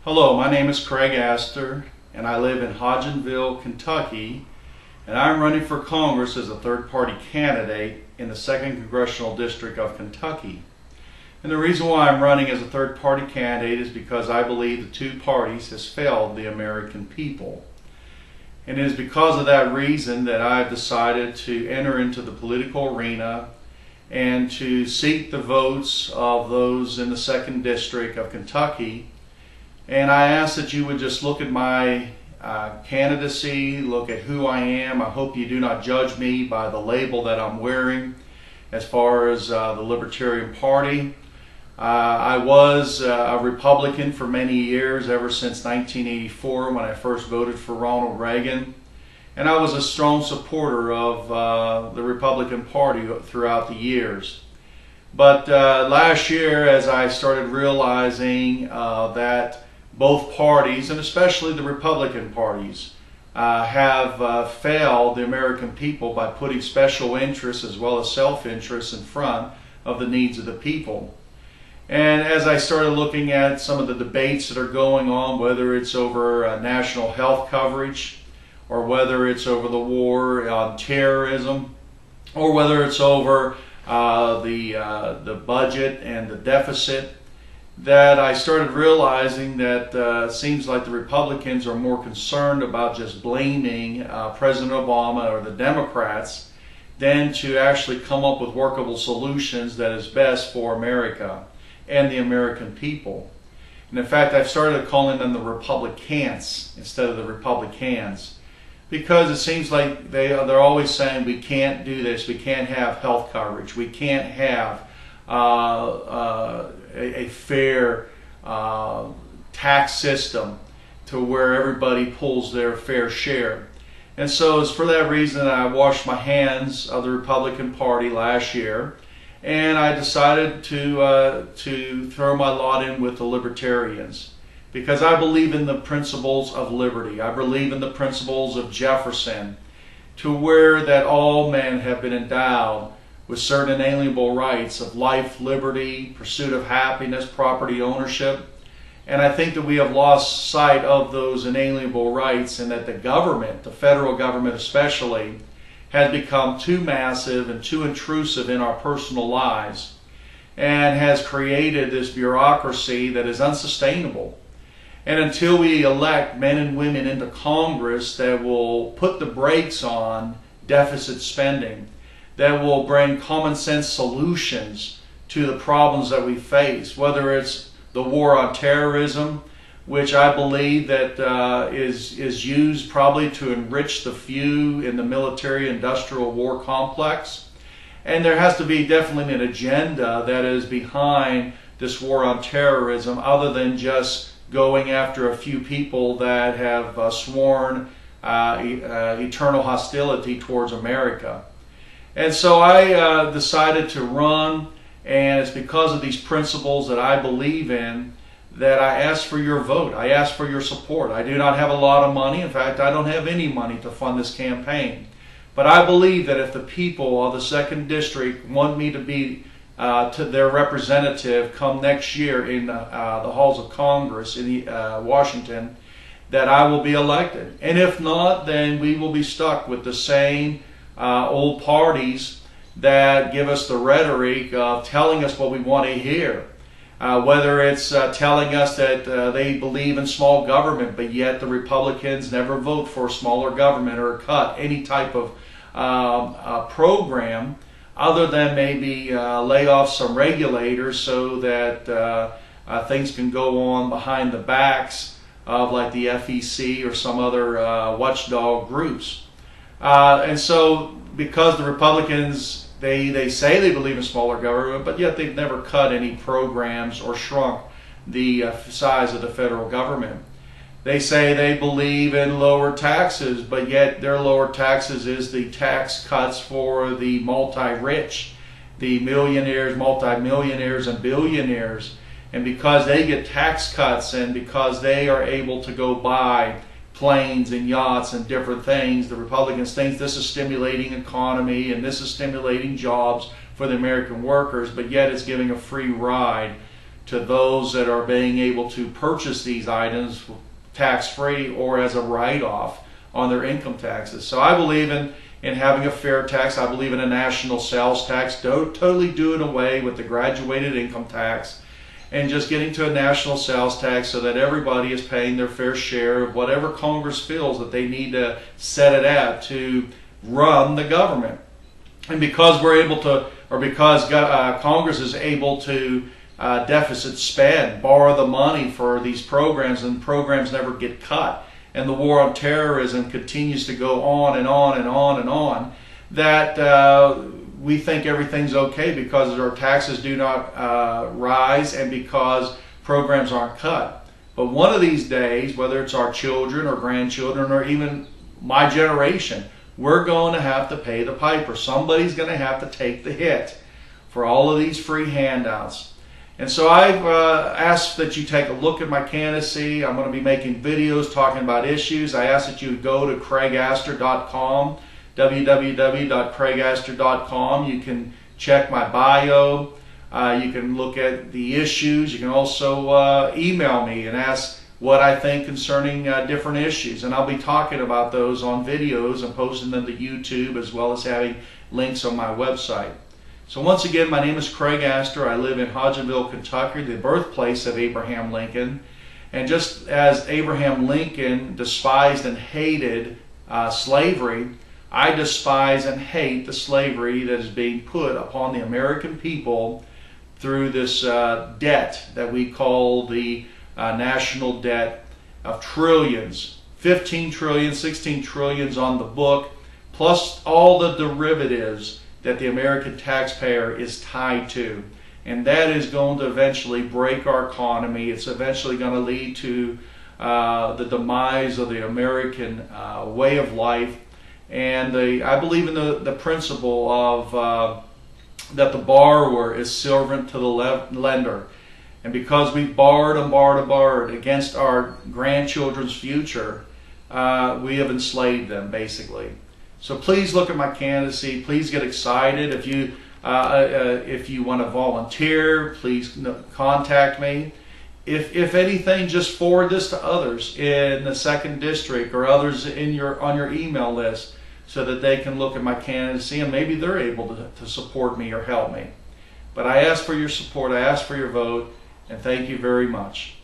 Hello, my name is Craig Astor, and I live in Hodgenville, Kentucky, and I'm running for Congress as a third-party candidate in the 2nd Congressional District of Kentucky. And the reason why I'm running as a third-party candidate is because I believe the two parties has failed the American people. And it is because of that reason that I've decided to enter into the political arena and to seek the votes of those in the 2nd District of Kentucky. And I ask that you would just look at my candidacy, look at who I am. I hope you do not judge me by the label that I'm wearing as far as the Libertarian Party. I was a Republican for many years, ever since 1984 when I first voted for Ronald Reagan. And I was a strong supporter of the Republican Party throughout the years. But last year, as I started realizing that both parties, and especially the Republican parties, have failed the American people by putting special interests as well as self-interest in front of the needs of the people. And as I started looking at some of the debates that are going on, whether it's over national health coverage, or whether it's over the war on terrorism, or whether it's over the budget and the deficit, that I started realizing that it seems like the Republicans are more concerned about just blaming President Obama or the Democrats than to actually come up with workable solutions that is best for America and the American people. And in fact, I've started calling them the Republicans instead of the Republicans, because it seems like they're always saying we can't do this, we can't have health coverage, we can't have a fair tax system to where everybody pulls their fair share. And so it's for that reason that I washed my hands of the Republican Party last year, and I decided to throw my lot in with the Libertarians, because I believe in the principles of liberty. I believe in the principles of Jefferson, to where that all men have been endowed with certain inalienable rights of life, liberty, pursuit of happiness, property ownership. And I think that we have lost sight of those inalienable rights, and that the government, the federal government especially, has become too massive and too intrusive in our personal lives, and has created this bureaucracy that is unsustainable. And until we elect men and women into Congress that will put the brakes on deficit spending, that will bring common sense solutions to the problems that we face, whether it's the war on terrorism, which I believe that is used probably to enrich the few in the military-industrial war complex. And there has to be definitely an agenda that is behind this war on terrorism, other than just going after a few people that have sworn eternal hostility towards America. And so I decided to run, and it's because of these principles that I believe in that I ask for your vote. I ask for your support. I do not have a lot of money. In fact, I don't have any money to fund this campaign. But I believe that if the people of the 2nd District want me to be to their representative come next year in the halls of Congress in Washington, that I will be elected. And if not, then we will be stuck with the same old parties that give us the rhetoric of telling us what we want to hear. Whether it's telling us that they believe in small government, but yet the Republicans never vote for smaller government or cut any type of program, other than maybe lay off some regulators so that things can go on behind the backs of like the FEC or some other watchdog groups. And so because the Republicans, they say they believe in smaller government, but yet they've never cut any programs or shrunk the size of the federal government. They say they believe in lower taxes, but yet their lower taxes is the tax cuts for the multi-rich, the millionaires, multi-millionaires, and billionaires. And because they get tax cuts, and because they are able to go buy planes and yachts and different things, the Republicans think this is stimulating economy and this is stimulating jobs for the American workers, but yet it's giving a free ride to those that are being able to purchase these items tax-free or as a write-off on their income taxes. So I believe in having a fair tax. I believe in a national sales tax, totally doing away with the graduated income tax and just getting to a national sales tax so that everybody is paying their fair share of whatever Congress feels that they need to set it at to run the government. And because we're able to, or because Congress is able to deficit spend, borrow the money for these programs, and programs never get cut, and the war on terrorism continues to go on and on and on and on, that we think everything's okay because our taxes do not rise and because programs aren't cut. But one of these days, whether it's our children or grandchildren or even my generation, we're going to have to pay the piper. Somebody's going to have to take the hit for all of these free handouts. And so I've asked that you take a look at my candidacy. I'm going to be making videos talking about issues. I ask that you go to craigastor.com, www.craigastor.com. You can check my bio. You can look at the issues. You can also email me and ask what I think concerning different issues. And I'll be talking about those on videos and posting them to YouTube, as well as having links on my website. So once again, my name is Craig Astor. I live in Hodgenville, Kentucky, the birthplace of Abraham Lincoln. And just as Abraham Lincoln despised and hated slavery, I despise and hate the slavery that is being put upon the American people through this debt that we call the national debt of trillions, 15 trillion, 16 trillions on the book, plus all the derivatives that the American taxpayer is tied to. And that is going to eventually break our economy. It's eventually going to lead to the demise of the American way of life. And I believe in the principle of that the borrower is servant to the lender. And because we've borrowed and borrowed and borrowed against our grandchildren's future, we have enslaved them, basically. So please look at my candidacy. Please get excited. If you want to volunteer, please contact me. If anything, just forward this to others in the 2nd District or others on your email list so that they can look at my candidacy and maybe they're able to support me or help me. But I ask for your support. I ask for your vote. And thank you very much.